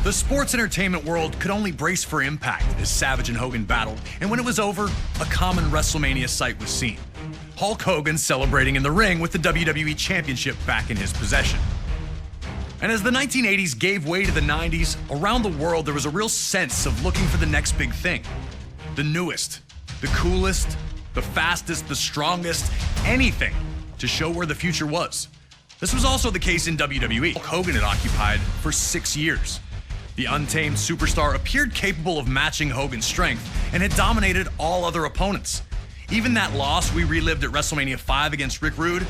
The sports entertainment world could only brace for impact as Savage and Hogan battled, and when it was over, a common WrestleMania sight was seen. Hulk Hogan celebrating in the ring with the WWE Championship back in his possession. And as the 1980s gave way to the 90s, around the world there was a real sense of looking for the next big thing. The newest, the coolest, the fastest, the strongest, anything to show where the future was. This was also the case in WWE. Hulk Hogan had occupied for 6 years. The untamed superstar appeared capable of matching Hogan's strength and had dominated all other opponents. Even that loss we relived at WrestleMania 5 against Rick Rude,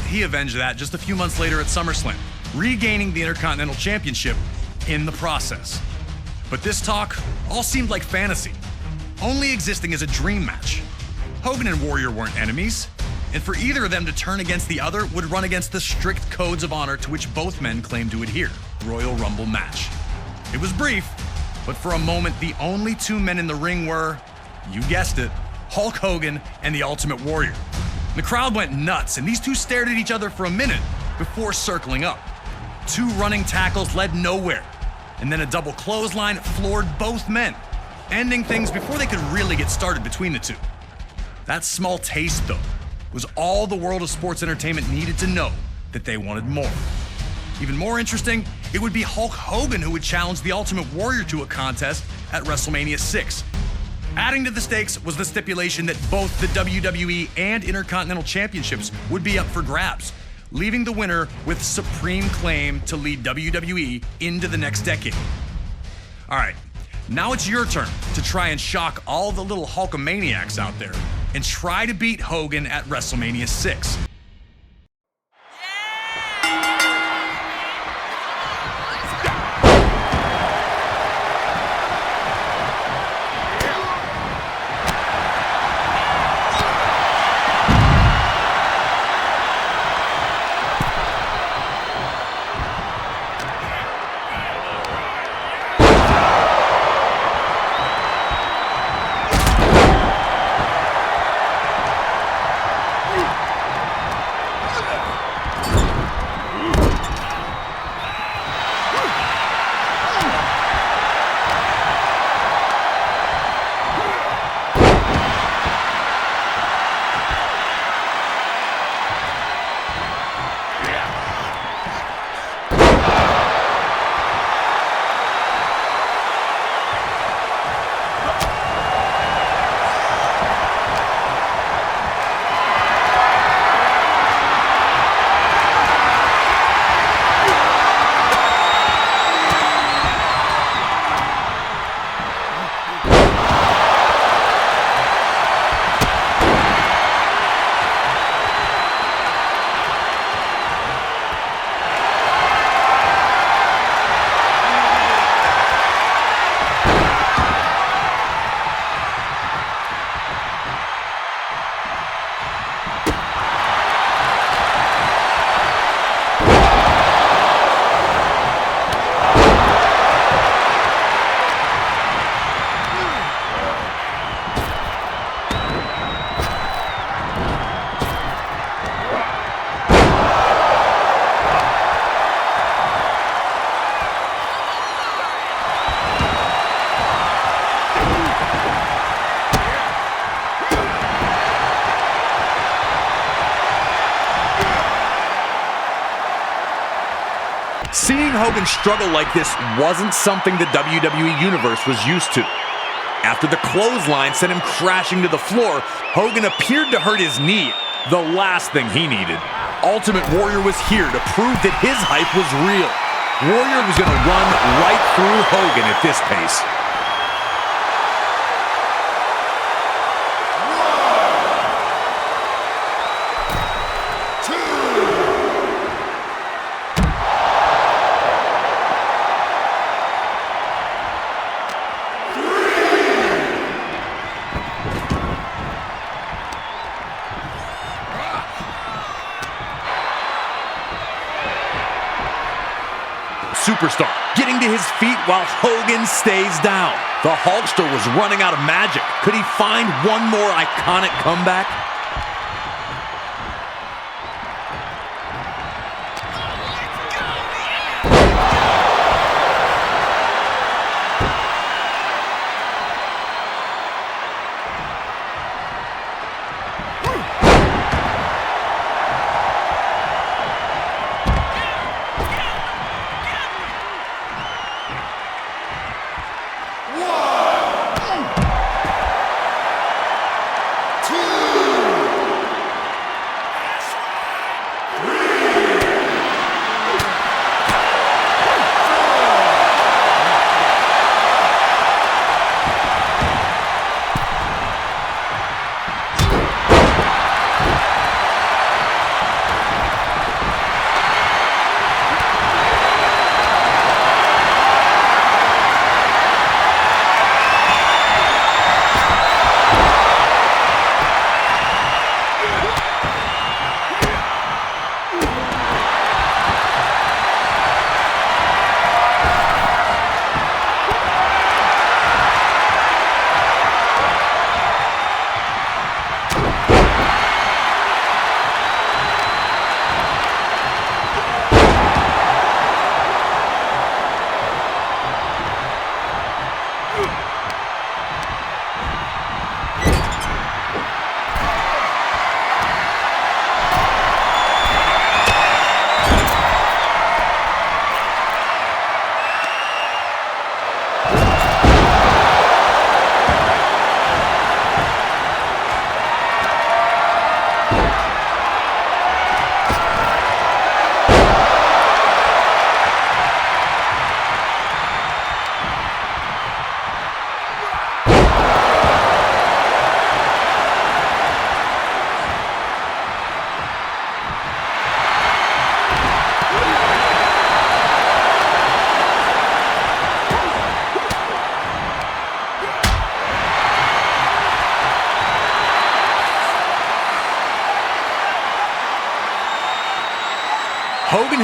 he avenged that just a few months later at SummerSlam, regaining the Intercontinental Championship in the process. But this talk all seemed like fantasy, only existing as a dream match. Hogan and Warrior weren't enemies, and for either of them to turn against the other would run against the strict codes of honor to which both men claimed to adhere. Royal Rumble match. It was brief, but for a moment, the only two men in the ring were, you guessed it, Hulk Hogan and the Ultimate Warrior. The crowd went nuts, and these two stared at each other for a minute before circling up. Two running tackles led nowhere, and then a double clothesline floored both men, ending things before they could really get started between the two. That small taste, though, was all the world of sports entertainment needed to know that they wanted more. Even more interesting, it would be Hulk Hogan who would challenge the Ultimate Warrior to a contest at WrestleMania 6. Adding to the stakes was the stipulation that both the WWE and Intercontinental Championships would be up for grabs, leaving the winner with supreme claim to lead WWE into the next decade. All right, now it's your turn to try and shock all the little Hulkamaniacs out there and try to beat Hogan at WrestleMania 6. Seeing Hogan struggle like this wasn't something the WWE Universe was used to. After the clothesline sent him crashing to the floor, Hogan appeared to hurt his knee, the last thing he needed. Ultimate Warrior was here to prove that his hype was real. Warrior was going to run right through Hogan at this pace. Superstar getting to his feet while Hogan stays down. The Hulkster was running out of magic. Could he find one more iconic comeback?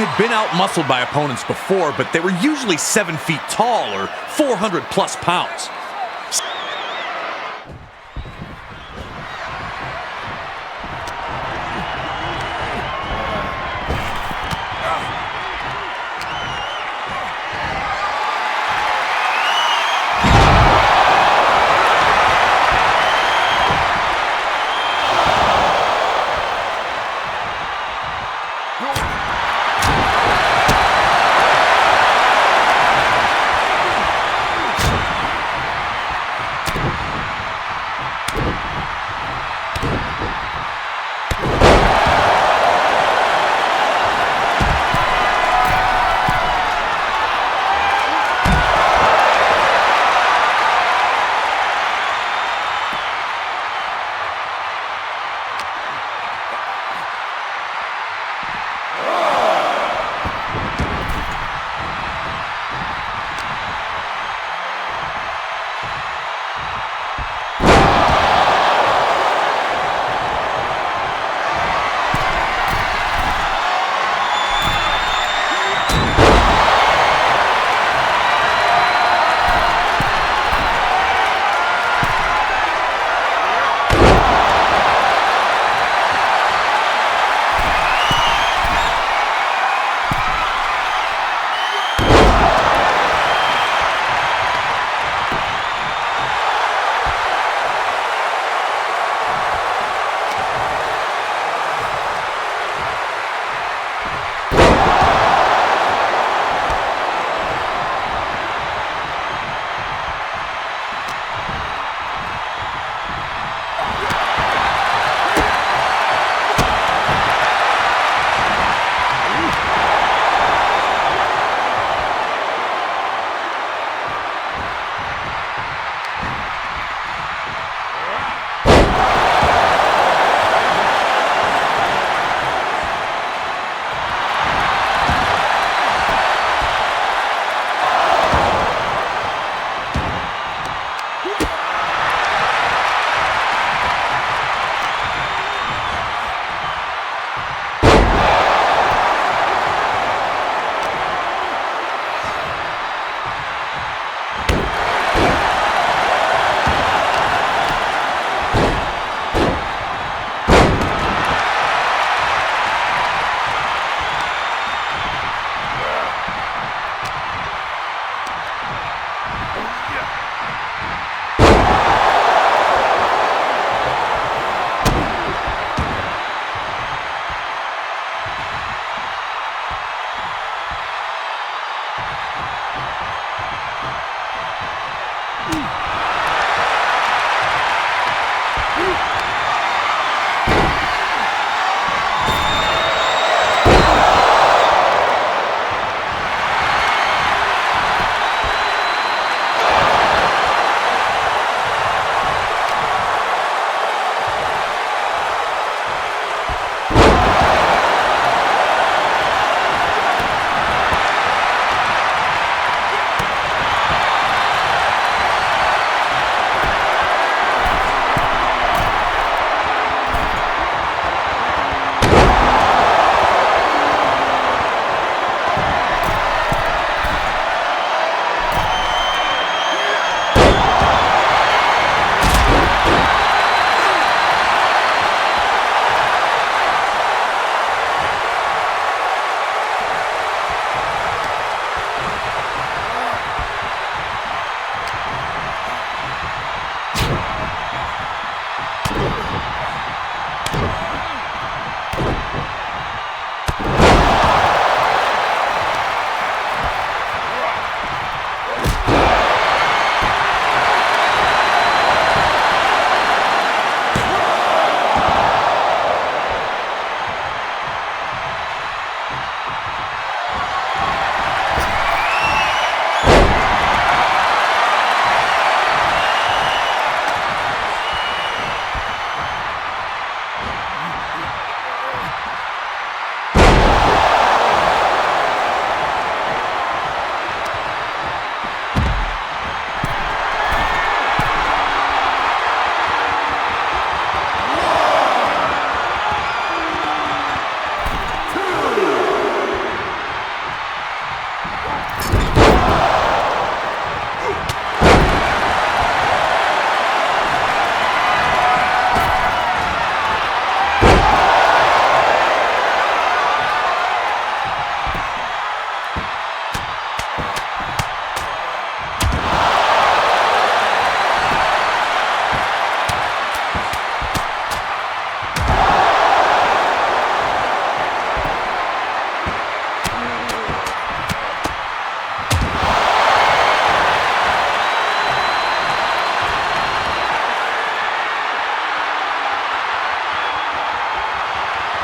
have been out-muscled by opponents before, but they were usually 7 feet tall or 400+ pounds.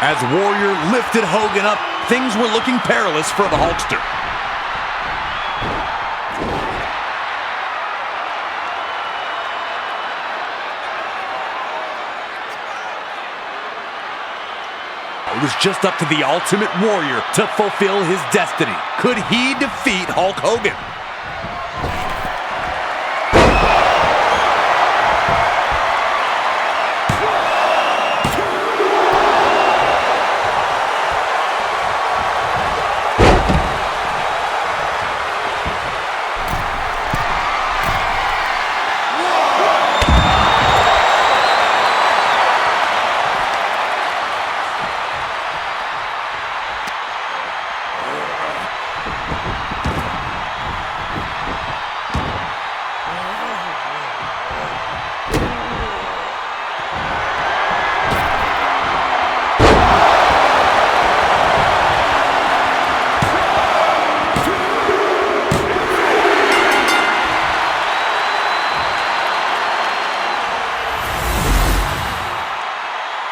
As Warrior lifted Hogan up, things were looking perilous for the Hulkster. It was just up to the Ultimate Warrior to fulfill his destiny. Could he defeat Hulk Hogan?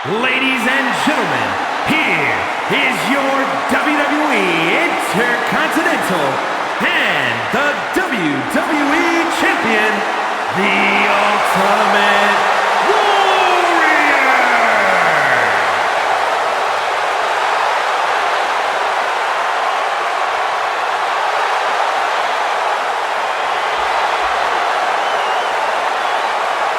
Ladies and gentlemen, here is your WWE Intercontinental and the WWE Champion, the Ultimate